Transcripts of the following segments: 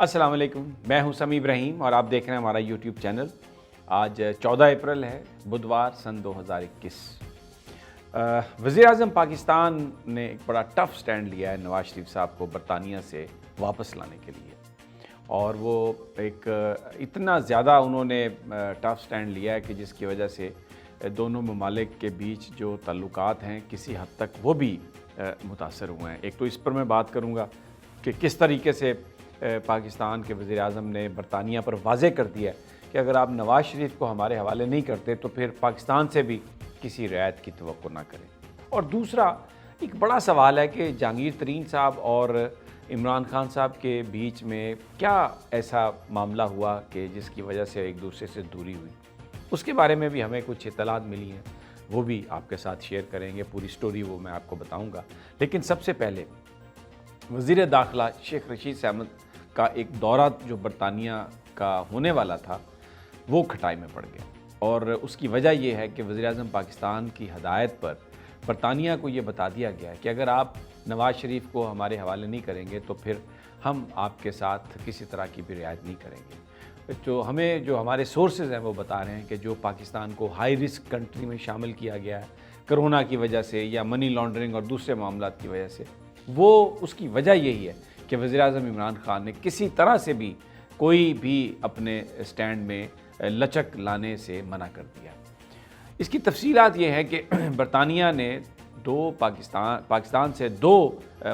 السلام علیکم، میں ہوں سمیع ابراہیم اور آپ دیکھ رہے ہیں ہمارا یوٹیوب چینل۔ آج 14 اپریل ہے، بدوار سن 2021۔ وزیر اعظم پاکستان نے ایک بڑا ٹف سٹینڈ لیا ہے نواز شریف صاحب کو برطانیہ سے واپس لانے کے لیے، اور وہ ایک اتنا زیادہ انہوں نے ٹف سٹینڈ لیا ہے کہ جس کی وجہ سے دونوں ممالک کے بیچ جو تعلقات ہیں کسی حد تک وہ بھی متاثر ہوئے ہیں۔ ایک تو اس پر میں بات کروں گا کہ کس طریقے سے پاکستان کے وزیر اعظم نے برطانیہ پر واضح کر دیا ہے کہ اگر آپ نواز شریف کو ہمارے حوالے نہیں کرتے تو پھر پاکستان سے بھی کسی رعایت کی توقع نہ کریں۔ اور دوسرا ایک بڑا سوال ہے کہ جہانگیر ترین صاحب اور عمران خان صاحب کے بیچ میں کیا ایسا معاملہ ہوا کہ جس کی وجہ سے ایک دوسرے سے دوری ہوئی۔ اس کے بارے میں بھی ہمیں کچھ اطلاعات ملی ہیں، وہ بھی آپ کے ساتھ شیئر کریں گے، پوری سٹوری وہ میں آپ کو بتاؤں گا۔ لیکن سب سے پہلے وزیر داخلہ شیخ رشید احمد کا ایک دورہ جو برطانیہ کا ہونے والا تھا وہ کھٹائی میں پڑ گیا، اور اس کی وجہ یہ ہے کہ وزیر اعظم پاکستان کی ہدایت پر برطانیہ کو یہ بتا دیا گیا ہے کہ اگر آپ نواز شریف کو ہمارے حوالے نہیں کریں گے تو پھر ہم آپ کے ساتھ کسی طرح کی بھی رعایت نہیں کریں گے۔ جو ہمارے سورسز ہیں وہ بتا رہے ہیں کہ جو پاکستان کو ہائی رسک کنٹری میں شامل کیا گیا ہے کرونا کی وجہ سے یا منی لانڈرنگ اور دوسرے معاملات کی وجہ سے، وہ اس کی وجہ یہی ہے کہ وزیر اعظم عمران خان نے کسی طرح سے بھی کوئی بھی اپنے سٹینڈ میں لچک لانے سے منع کر دیا۔ اس کی تفصیلات یہ ہے کہ برطانیہ نے پاکستان سے دو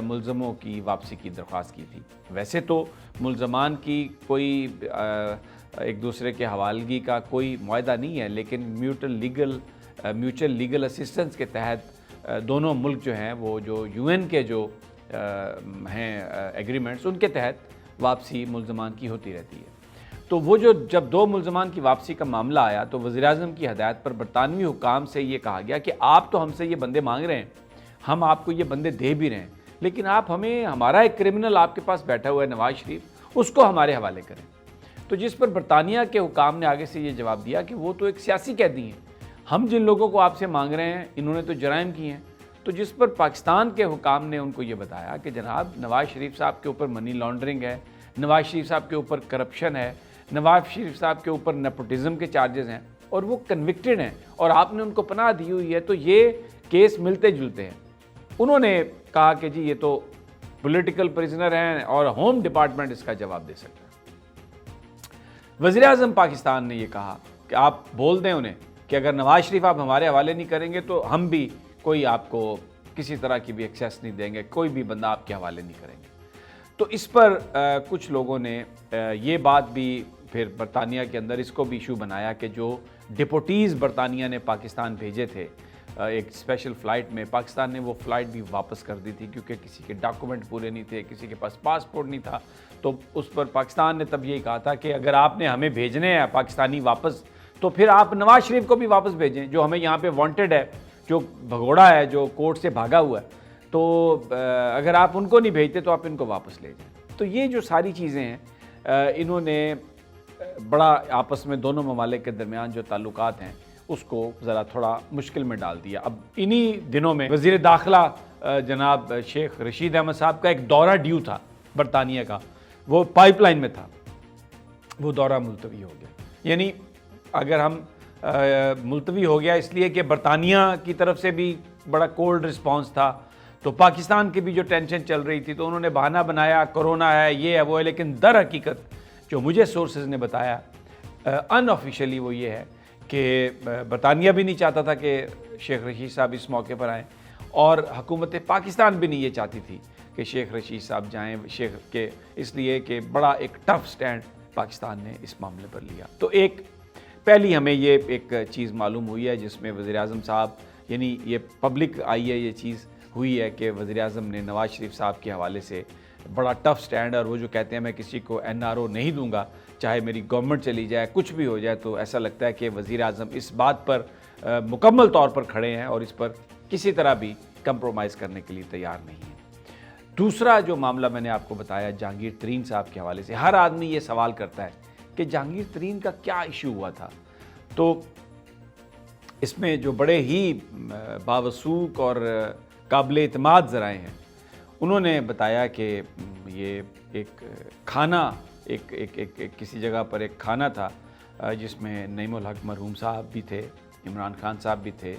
ملزموں کی واپسی کی درخواست کی تھی۔ ویسے تو ملزمان کی کوئی ایک دوسرے کے حوالگی کا کوئی معاہدہ نہیں ہے، لیکن میوچل لیگل اسسٹنس کے تحت دونوں ملک جو ہیں وہ جو UN کے جو ہیں ایگریمنٹس، ان کے تحت واپسی ملزمان کی ہوتی رہتی ہے۔ تو وہ جب دو ملزمان کی واپسی کا معاملہ آیا تو وزیر اعظم کی ہدایت پر برطانوی حکام سے یہ کہا گیا کہ آپ تو ہم سے یہ بندے مانگ رہے ہیں، ہم آپ کو یہ بندے دے بھی رہے ہیں، لیکن آپ ہمیں ہمارا ایک کرمنل آپ کے پاس بیٹھا ہوا ہے نواز شریف، اس کو ہمارے حوالے کریں۔ تو جس پر برطانیہ کے حکام نے آگے سے یہ جواب دیا کہ وہ تو ایک سیاسی قیدی ہیں، ہم جن لوگوں کو آپ سے مانگ رہے ہیں انہوں نے تو جرائم کیے ہیں۔ تو جس پر پاکستان کے حکام نے ان کو یہ بتایا کہ جناب نواز شریف صاحب کے اوپر منی لانڈرنگ ہے، نواز شریف صاحب کے اوپر کرپشن ہے، نواز شریف صاحب کے اوپر نیپوٹزم کے چارجز ہیں اور وہ کنوکٹڈ ہیں، اور آپ نے ان کو پناہ دی ہوئی ہے، تو یہ کیس ملتے جلتے ہیں۔ انہوں نے کہا کہ جی یہ تو پولیٹیکل پریزنر ہیں اور ہوم ڈپارٹمنٹ اس کا جواب دے سکتا ہے۔ وزیر اعظم پاکستان نے یہ کہا کہ آپ بول دیں انہیں کہ اگر نواز شریف آپ ہمارے حوالے نہیں کریں گے تو ہم بھی کوئی آپ کو کسی طرح کی بھی ایکسیس نہیں دیں گے، کوئی بھی بندہ آپ کے حوالے نہیں کریں گے۔ تو اس پر کچھ لوگوں نے یہ بات بھی پھر برطانیہ کے اندر اس کو بھی ایشو بنایا کہ جو ڈپوٹیز برطانیہ نے پاکستان بھیجے تھے ایک اسپیشل فلائٹ میں، پاکستان نے وہ فلائٹ بھی واپس کر دی تھی کیونکہ کسی کے ڈاکومنٹ پورے نہیں تھے، کسی کے پاس پاسپورٹ نہیں تھا۔ تو اس پر پاکستان نے تب یہی کہا تھا کہ اگر آپ نے ہمیں بھیجنے ہیں پاکستانی واپس تو پھر آپ نواز شریف کو بھی واپس بھیجیں جو ہمیں یہاں پہ وانٹڈ ہے، جو بھگوڑا ہے، جو کورٹ سے بھاگا ہوا ہے۔ تو اگر آپ ان کو نہیں بھیجتے تو آپ ان کو واپس لے جائیں۔ تو یہ جو ساری چیزیں ہیں انہوں نے بڑا آپس میں دونوں ممالک کے درمیان جو تعلقات ہیں اس کو ذرا تھوڑا مشکل میں ڈال دیا۔ اب انہی دنوں میں وزیر داخلہ جناب شیخ رشید احمد صاحب کا ایک دورہ ڈیو تھا برطانیہ کا، وہ پائپ لائن میں تھا، وہ دورہ ملتوی ہو گیا۔ یعنی اگر ہم ملتوی ہو گیا اس لیے کہ برطانیہ کی طرف سے بھی بڑا کولڈ رسپانس تھا، تو پاکستان کی بھی جو ٹینشن چل رہی تھی تو انہوں نے بہانہ بنایا کرونا ہے، یہ ہے، وہ ہے، لیکن در حقیقت جو مجھے سورسز نے بتایا ان آفیشیلی وہ یہ ہے کہ برطانیہ بھی نہیں چاہتا تھا کہ شیخ رشید صاحب اس موقع پر آئیں، اور حکومت پاکستان بھی نہیں یہ چاہتی تھی کہ شیخ رشید صاحب جائیں شیخ کے، اس لیے کہ بڑا ایک ٹف سٹینڈ پاکستان نے اس معاملے پر لیا۔ تو پہلی ہمیں یہ ایک چیز معلوم ہوئی ہے جس میں وزیر اعظم صاحب، یعنی یہ پبلک آئی ہے، یہ چیز ہوئی ہے کہ وزیر اعظم نے نواز شریف صاحب کے حوالے سے بڑا ٹف سٹینڈ، اور وہ جو کہتے ہیں میں کسی کو NRO نہیں دوں گا چاہے میری گورنمنٹ چلی جائے، کچھ بھی ہو جائے، تو ایسا لگتا ہے کہ وزیر اعظم اس بات پر مکمل طور پر کھڑے ہیں اور اس پر کسی طرح بھی کمپرومائز کرنے کے لیے تیار نہیں ہیں۔ دوسرا جو معاملہ میں نے آپ کو بتایا جہانگیر ترین صاحب کے حوالے سے، ہر آدمی یہ سوال کرتا ہے کہ جہانگیر ترین کا کیا ایشو ہوا تھا۔ تو اس میں جو بڑے ہی باوثوق اور قابل اعتماد ذرائع ہیں انہوں نے بتایا کہ یہ ایک کھانا کسی جگہ پر ایک کھانا تھا جس میں نعیم الحق مرحوم صاحب بھی تھے، عمران خان صاحب بھی تھے،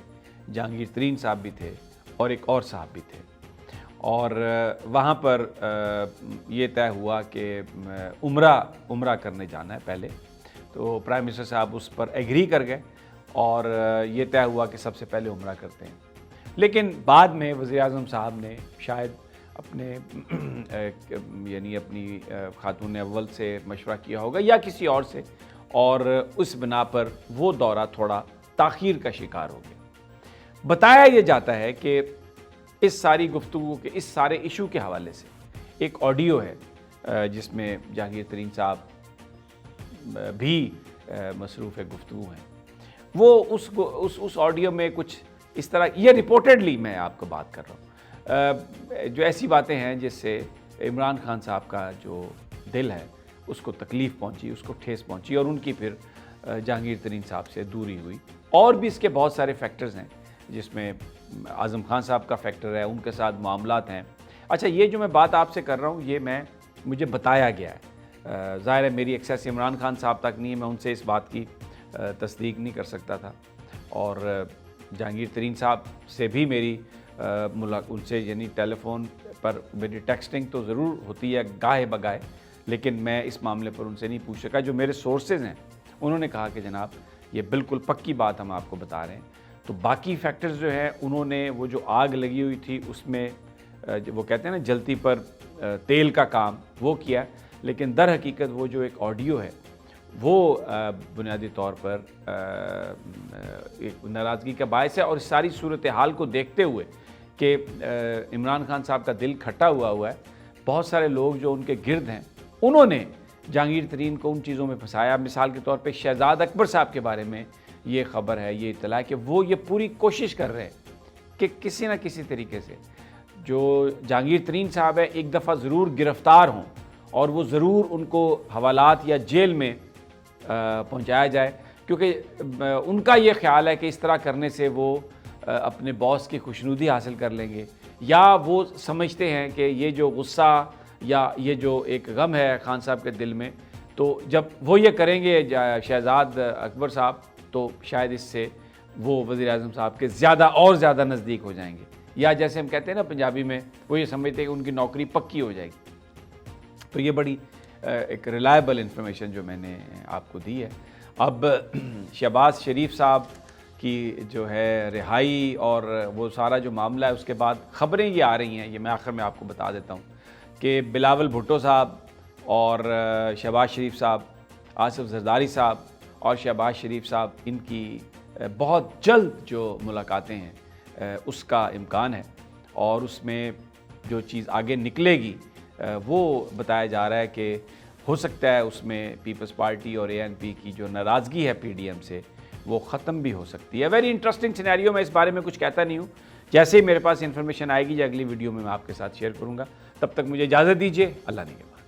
جہانگیر ترین صاحب بھی تھے اور ایک اور صاحب بھی تھے، اور وہاں پر یہ طے ہوا کہ عمرہ کرنے جانا ہے پہلے، تو پرائم منسٹر صاحب اس پر ایگری کر گئے اور یہ طے ہوا کہ سب سے پہلے عمرہ کرتے ہیں۔ لیکن بعد میں وزیر اعظم صاحب نے شاید اپنے یعنی اپنی خاتون اول سے مشورہ کیا ہوگا یا کسی اور سے، اور اس بنا پر وہ دورہ تھوڑا تاخیر کا شکار ہو گیا۔ بتایا یہ جاتا ہے کہ اس ساری گفتگو کے اس سارے ایشو کے حوالے سے ایک آڈیو ہے جس میں جہانگیر ترین صاحب بھی مصروف گفتگو ہیں، وہ اس آڈیو میں کچھ اس طرح، یہ ریپورٹڈلی میں آپ کو بات کر رہا ہوں، جو ایسی باتیں ہیں جس سے عمران خان صاحب کا جو دل ہے اس کو تکلیف پہنچی، اس کو ٹھیس پہنچی، اور ان کی پھر جہانگیر ترین صاحب سے دوری ہوئی۔ اور بھی اس کے بہت سارے فیکٹرز ہیں جس میں اعظم خان صاحب کا فیکٹر ہے، ان کے ساتھ معاملات ہیں۔ اچھا، یہ جو میں بات آپ سے کر رہا ہوں یہ مجھے بتایا گیا ہے، ظاہر ہے میری ایکسیس عمران خان صاحب تک نہیں ہے، میں ان سے اس بات کی تصدیق نہیں کر سکتا تھا، اور جہانگیر ترین صاحب سے بھی میری ان سے یعنی ٹیلی فون پر میری ٹیکسٹنگ تو ضرور ہوتی ہے گاہے بگاہے، لیکن میں اس معاملے پر ان سے نہیں پوچھ سکا۔ جو میرے سورسز ہیں انہوں نے کہا کہ جناب یہ بالکل پکی بات ہم آپ کو بتا رہے ہیں۔ تو باقی فیکٹرز جو ہیں انہوں نے وہ جو آگ لگی ہوئی تھی اس میں وہ کہتے ہیں نا جلتی پر تیل کا کام، وہ کیا، لیکن در حقیقت وہ جو ایک آڈیو ہے وہ بنیادی طور پر ایک ناراضگی کا باعث ہے، اور اس ساری صورتحال کو دیکھتے ہوئے کہ عمران خان صاحب کا دل کھٹا ہوا ہے، بہت سارے لوگ جو ان کے گرد ہیں انہوں نے جہانگیر ترین کو ان چیزوں میں پھنسایا۔ مثال کے طور پہ شہزاد اکبر صاحب کے بارے میں یہ خبر ہے، یہ اطلاع کہ وہ یہ پوری کوشش کر رہے ہیں کہ کسی نہ کسی طریقے سے جو جہانگیر ترین صاحب ہے ایک دفعہ ضرور گرفتار ہوں، اور وہ ضرور ان کو حوالات یا جیل میں پہنچایا جائے، کیونکہ ان کا یہ خیال ہے کہ اس طرح کرنے سے وہ اپنے باس کی خوشنودی حاصل کر لیں گے، یا وہ سمجھتے ہیں کہ یہ جو غصہ یا یہ جو ایک غم ہے خان صاحب کے دل میں، تو جب وہ یہ کریں گے شہزاد اکبر صاحب تو شاید اس سے وہ وزیر اعظم صاحب کے زیادہ نزدیک ہو جائیں گے، یا جیسے ہم کہتے ہیں نا پنجابی میں، وہ یہ سمجھتے ہیں کہ ان کی نوکری پکی ہو جائے گی۔ تو یہ بڑی ایک ریلائبل انفارمیشن جو میں نے آپ کو دی ہے۔ اب شہباز شریف صاحب کی جو ہے رہائی اور وہ سارا جو معاملہ ہے، اس کے بعد خبریں یہ آ رہی ہیں، یہ میں آخر میں آپ کو بتا دیتا ہوں کہ بلاول بھٹو صاحب اور شہباز شریف صاحب، آصف زرداری صاحب اور شہباز شریف صاحب، ان کی بہت جلد جو ملاقاتیں ہیں اس کا امکان ہے، اور اس میں جو چیز آگے نکلے گی وہ بتایا جا رہا ہے کہ ہو سکتا ہے اس میں پیپلز پارٹی اور اے این پی کی جو ناراضگی ہے پی ڈی ایم سے وہ ختم بھی ہو سکتی ہے۔ ویری انٹرسٹنگ سینیریو، میں اس بارے میں کچھ کہتا نہیں ہوں، جیسے ہی میرے پاس انفارمیشن آئے گی یا اگلی ویڈیو میں آپ کے ساتھ شیئر کروں گا۔ تب تک مجھے اجازت دیجیے، اللہ نگہبان۔